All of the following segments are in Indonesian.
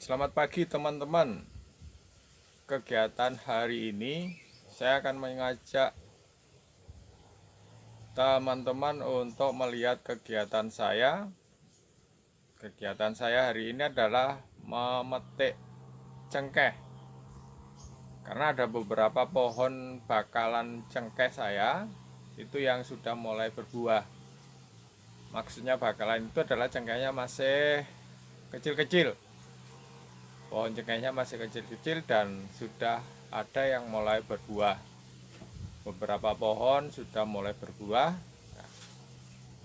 Selamat pagi teman-teman. Kegiatan hari ini saya akan mengajak teman-teman untuk melihat kegiatan saya. Kegiatan saya hari ini adalah memetik cengkeh. Karena ada beberapa pohon bakalan cengkeh saya itu yang sudah mulai berbuah. Maksudnya bakalan itu adalah cengkehnya masih kecil-kecil. Pohon cengkehnya masih kecil-kecil dan sudah ada yang mulai berbuah. Beberapa pohon sudah mulai berbuah.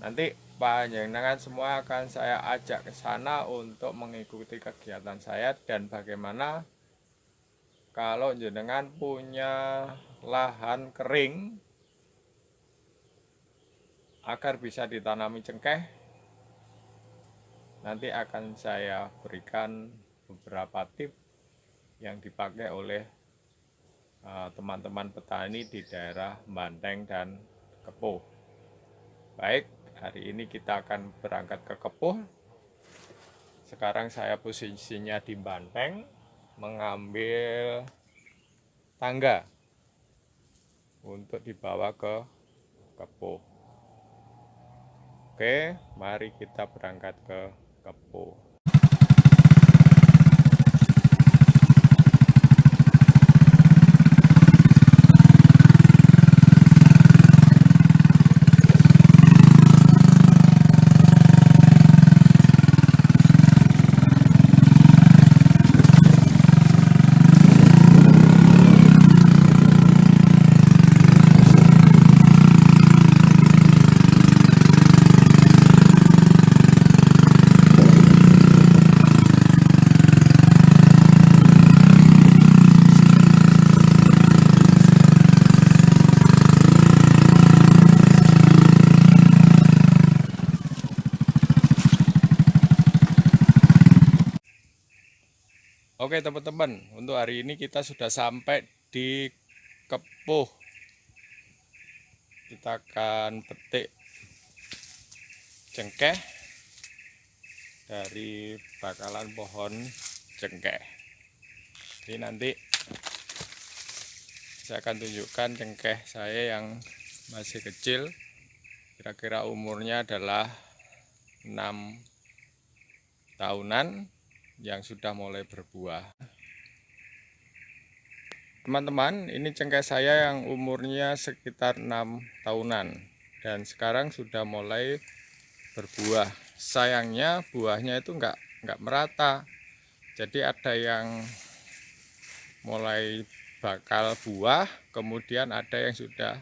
Nanti panjenengan semua akan saya ajak ke sana untuk mengikuti kegiatan saya dan bagaimana kalau jenengan punya lahan kering agar bisa ditanami cengkeh. Nanti akan saya berikan beberapa tips yang dipakai oleh teman-teman petani di daerah Banteng dan Kepuh. Baik, hari ini kita akan berangkat ke Kepuh. Sekarang saya posisinya di Banteng, mengambil tangga untuk dibawa ke Kepuh. Oke, mari kita berangkat ke Kepuh. Oke teman-teman, untuk hari ini kita sudah sampai di Kepuh. Kita akan petik cengkeh dari bakalan pohon cengkeh. Ini nanti saya akan tunjukkan cengkeh saya yang masih kecil. Kira-kira umurnya adalah 6 tahunan yang sudah mulai berbuah. Teman-teman, ini cengkeh saya yang umurnya sekitar 6 tahunan dan sekarang sudah mulai berbuah. Sayangnya buahnya itu enggak merata. Jadi ada yang mulai bakal buah, kemudian ada yang sudah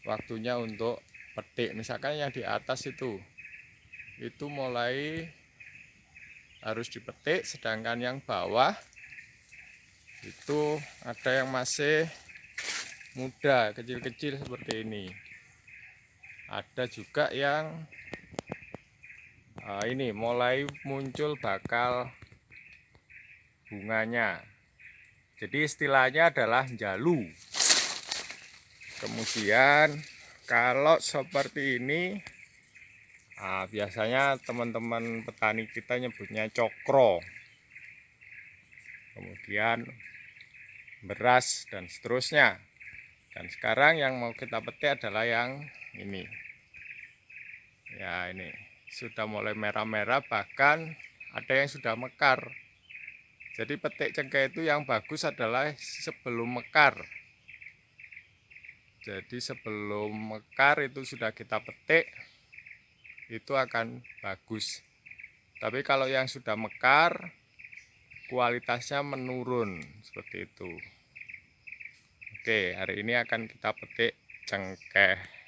waktunya untuk petik. Misalkan yang di atas itu mulai harus dipetik, sedangkan yang bawah itu ada yang masih muda, kecil-kecil seperti ini. Ada juga yang ini mulai muncul bakal bunganya. Jadi istilahnya adalah jalu. Kemudian kalau seperti ini biasanya teman-teman petani kita nyebutnya cokro. Kemudian beras dan seterusnya. Dan sekarang yang mau kita petik adalah yang ini. Ya, ini sudah mulai merah-merah, bahkan ada yang sudah mekar. Jadi petik cengkeh itu yang bagus adalah sebelum mekar. Jadi sebelum mekar itu sudah kita petik, itu akan bagus. Tapi kalau yang sudah mekar, kualitasnya menurun seperti itu. Oke, hari ini akan kita petik cengkeh.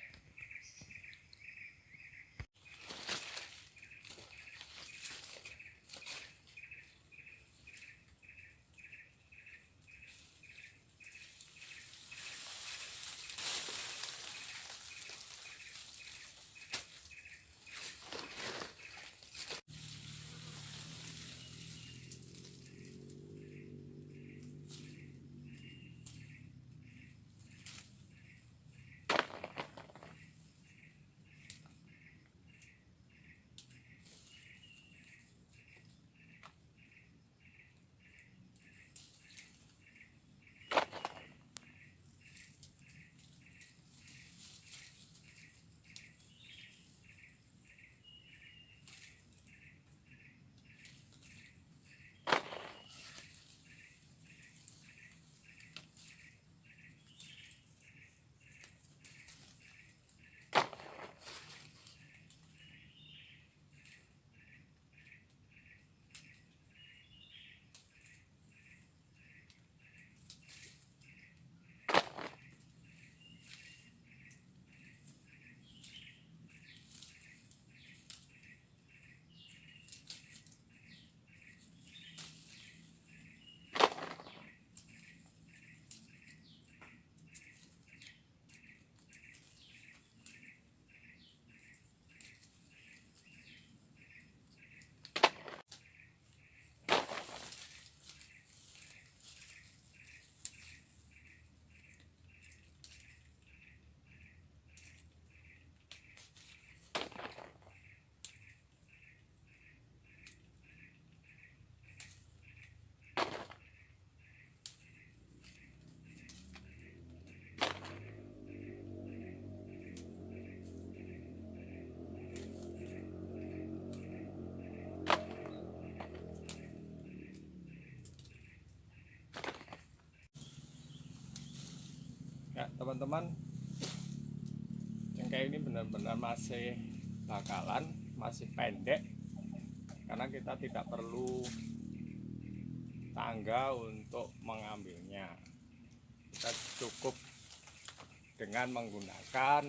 teman-teman, cengkeh ini benar-benar masih masih pendek, karena kita tidak perlu tangga untuk mengambilnya. Kita cukup dengan menggunakan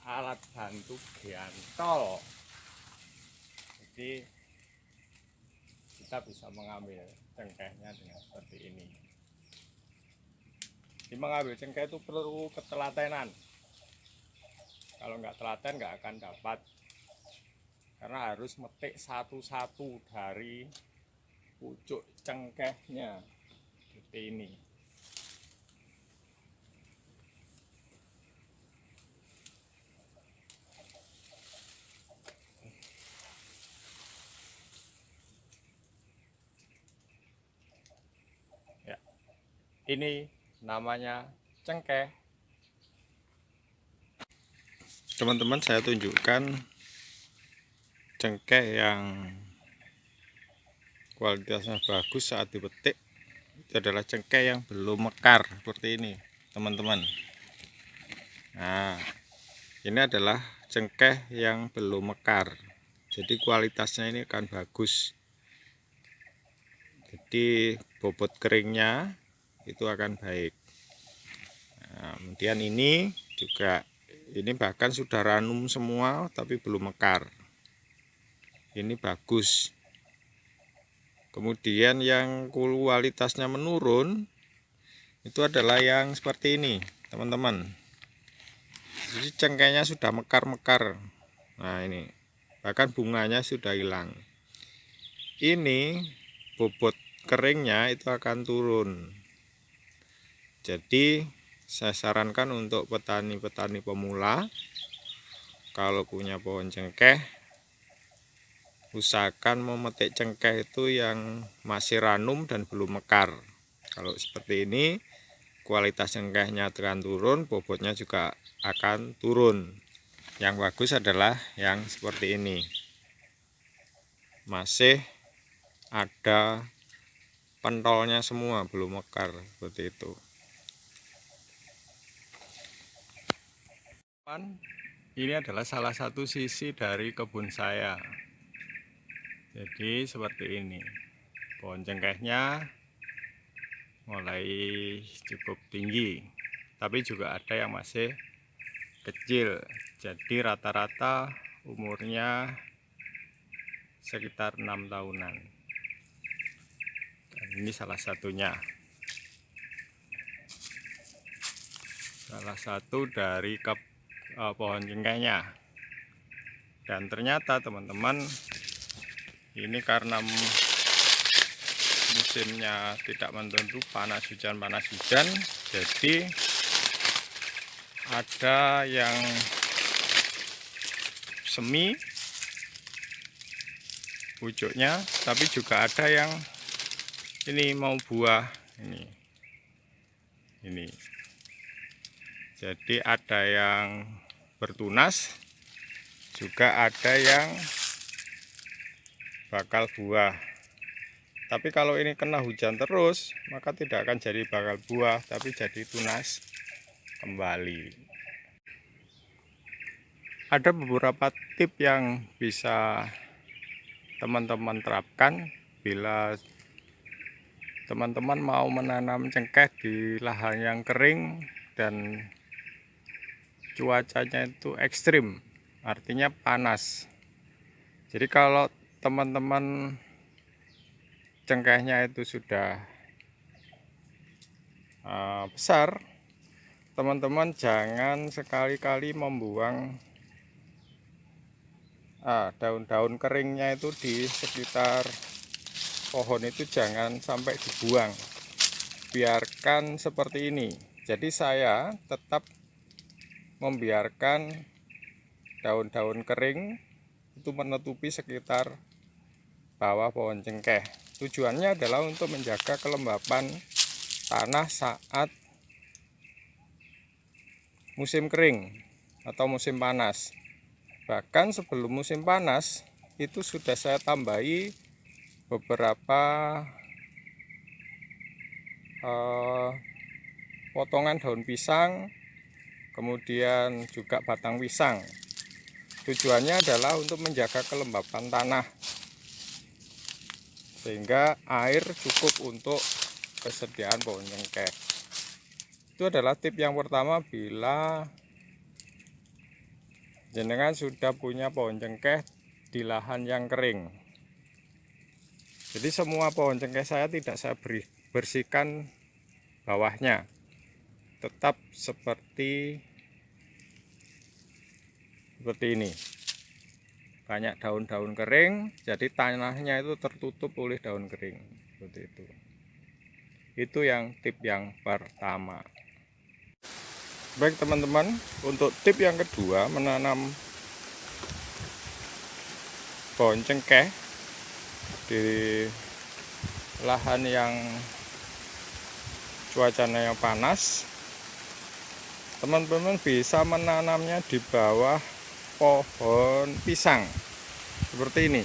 alat bantu gantol. Jadi kita bisa mengambil cengkehnya dengan seperti ini. Jadi mengambil cengkeh itu perlu ketelatenan. Kalau nggak telaten nggak akan dapat, karena harus metik satu-satu dari pucuk cengkehnya seperti ini. Ya, ini namanya cengkeh. Teman-teman, saya tunjukkan cengkeh yang kualitasnya bagus saat dipetik. Itu adalah cengkeh yang belum mekar seperti ini, teman-teman. Nah, ini adalah cengkeh yang belum mekar, jadi kualitasnya ini akan bagus. Jadi bobot keringnya itu akan baik. Nah, kemudian ini juga, ini bahkan sudah ranum semua tapi belum mekar. Ini bagus. Kemudian yang kualitasnya menurun itu adalah yang seperti ini, teman-teman. Jadi cengkehnya sudah mekar-mekar. Nah, ini bahkan bunganya sudah hilang. Ini bobot keringnya itu akan turun. Jadi saya sarankan untuk petani-petani pemula, kalau punya pohon cengkeh, usahakan memetik cengkeh itu yang masih ranum dan belum mekar. Kalau seperti ini, kualitas cengkehnya akan turun, bobotnya juga akan turun. Yang bagus adalah yang seperti ini, masih ada pentolnya semua, belum mekar, seperti itu. Ini adalah salah satu sisi dari kebun saya. Jadi seperti ini, pohon cengkehnya mulai cukup tinggi, tapi juga ada yang masih kecil. Jadi rata-rata umurnya sekitar 6 tahunan. Dan ini salah satunya, salah satu dari pohon cengkehnya. Dan ternyata teman-teman, ini karena musimnya tidak menentu, panas hujan, jadi ada yang semi pucuknya, tapi juga ada yang ini mau buah ini. Jadi ada yang bertunas, juga ada yang bakal buah. Tapi kalau ini kena hujan terus, maka tidak akan jadi bakal buah, tapi jadi tunas kembali. Ada beberapa tip yang bisa teman-teman terapkan bila teman-teman mau menanam cengkeh di lahan yang kering dan cuacanya itu ekstrim, artinya panas. Jadi kalau teman-teman cengkehnya itu sudah besar, teman-teman jangan sekali-kali membuang daun-daun keringnya itu di sekitar pohon itu, jangan sampai dibuang, biarkan seperti ini. Jadi saya tetap membiarkan daun-daun kering itu menutupi sekitar bawah pohon cengkeh. Tujuannya adalah untuk menjaga kelembapan tanah saat musim kering atau musim panas. Bahkan sebelum musim panas itu sudah saya tambahi beberapa potongan daun pisang, kemudian juga batang pisang. Tujuannya adalah untuk menjaga kelembapan tanah sehingga air cukup untuk kesediaan pohon cengkeh. Itu adalah tip yang pertama bila jenengan sudah punya pohon cengkeh di lahan yang kering. Jadi semua pohon cengkeh saya tidak saya bersihkan bawahnya, tetap seperti ini. Banyak daun-daun kering, jadi tanahnya itu tertutup oleh daun kering seperti itu. Itu yang tip yang pertama. Baik teman-teman, untuk tip yang kedua, menanam pohon cengkeh di lahan yang cuacanya panas. Teman-teman bisa menanamnya di bawah pohon pisang seperti ini.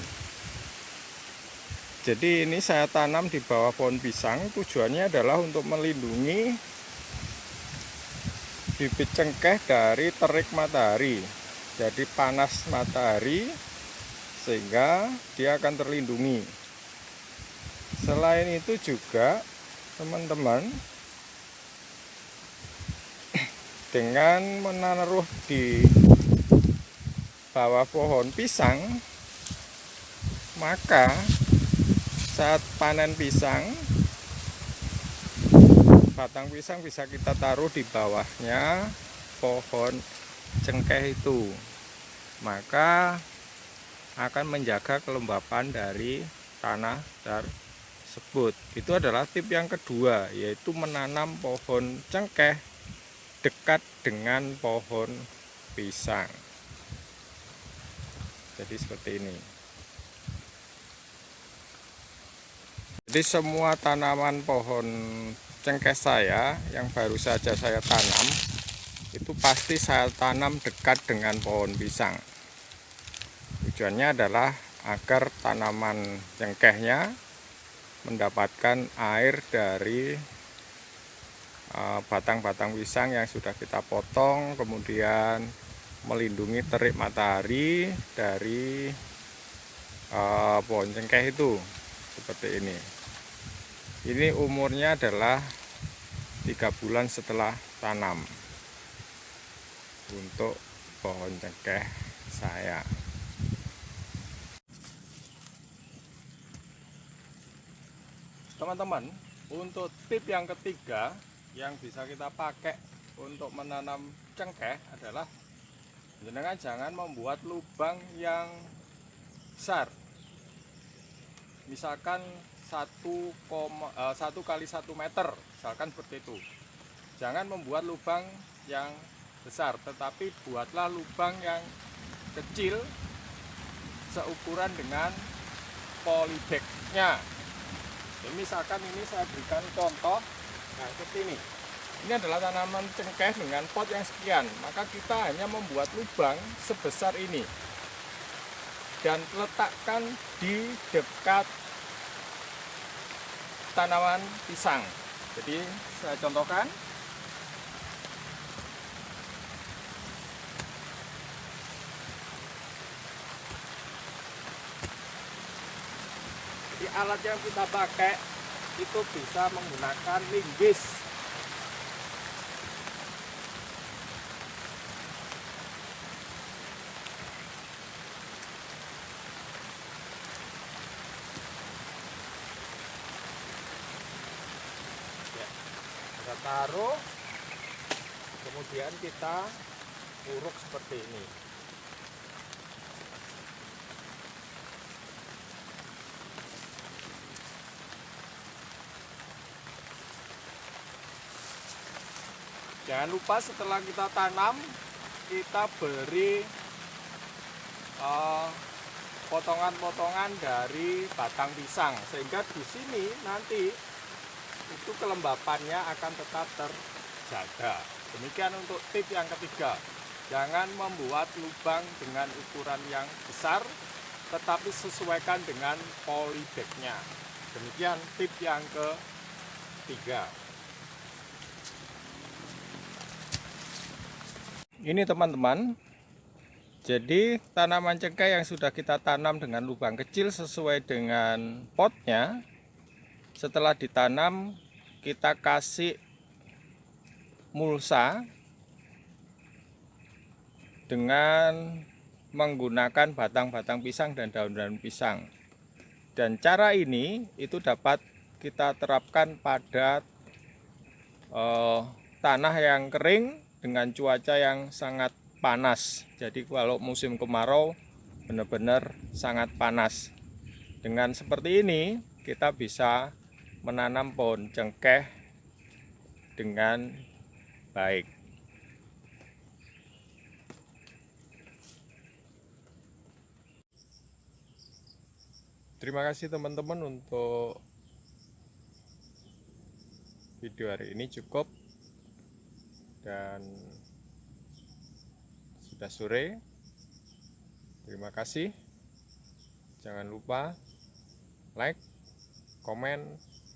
Jadi ini saya tanam di bawah pohon pisang, tujuannya adalah untuk melindungi bibit cengkeh dari terik matahari. Jadi panas matahari sehingga dia akan terlindungi. Selain itu juga teman-teman, dengan menaruh di bawah pohon pisang, maka saat panen pisang, batang pisang bisa kita taruh di bawahnya pohon cengkeh itu, maka akan menjaga kelembapan dari tanah tersebut. Itu adalah tip yang kedua, yaitu menanam pohon cengkeh dekat dengan pohon pisang. Jadi seperti ini. Jadi semua tanaman pohon cengkeh saya yang baru saja saya tanam, itu pasti saya tanam dekat dengan pohon pisang. Tujuannya adalah agar tanaman cengkehnya mendapatkan air dari batang-batang pisang yang sudah kita potong, kemudian melindungi terik matahari dari pohon cengkeh itu seperti ini. Ini umurnya adalah 3 bulan setelah tanam untuk pohon cengkeh saya. Teman-teman, untuk tip yang ketiga yang bisa kita pakai untuk menanam cengkeh adalah jenengan jangan membuat lubang yang besar. Misalkan 1 kali 1 meter, misalkan seperti itu. Jangan membuat lubang yang besar, tetapi buatlah lubang yang kecil seukuran dengan polybag-nya. Jadi misalkan ini saya berikan contoh, nah seperti ini. Ini adalah tanaman cengkeh dengan pot yang sekian, maka kita hanya membuat lubang sebesar ini dan letakkan di dekat tanaman pisang. Jadi saya contohkan. Jadi alat yang kita pakai itu bisa menggunakan linggis. Kita taruh, kemudian kita uruk seperti ini. Jangan lupa setelah kita tanam, kita beri potongan-potongan dari batang pisang, sehingga di sini nanti itu kelembapannya akan tetap terjaga. Demikian untuk tip yang ketiga. Jangan membuat lubang dengan ukuran yang besar, tetapi sesuaikan dengan polybag-nya. Demikian tip yang ketiga. Ini teman-teman, jadi tanaman cengkeh yang sudah kita tanam dengan lubang kecil sesuai dengan potnya, setelah ditanam kita kasih mulsa dengan menggunakan batang-batang pisang dan daun-daun pisang. Dan cara ini itu dapat kita terapkan pada tanah yang kering dengan cuaca yang sangat panas. Jadi kalau musim kemarau benar-benar sangat panas. Dengan seperti ini kita bisa menanam pohon cengkeh dengan baik. Terima kasih teman-teman untuk video hari ini cukup, dan sudah sore. Terima kasih. Jangan lupa like, comment,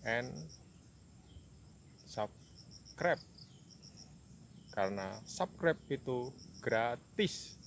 and subscribe, karena subscribe itu gratis.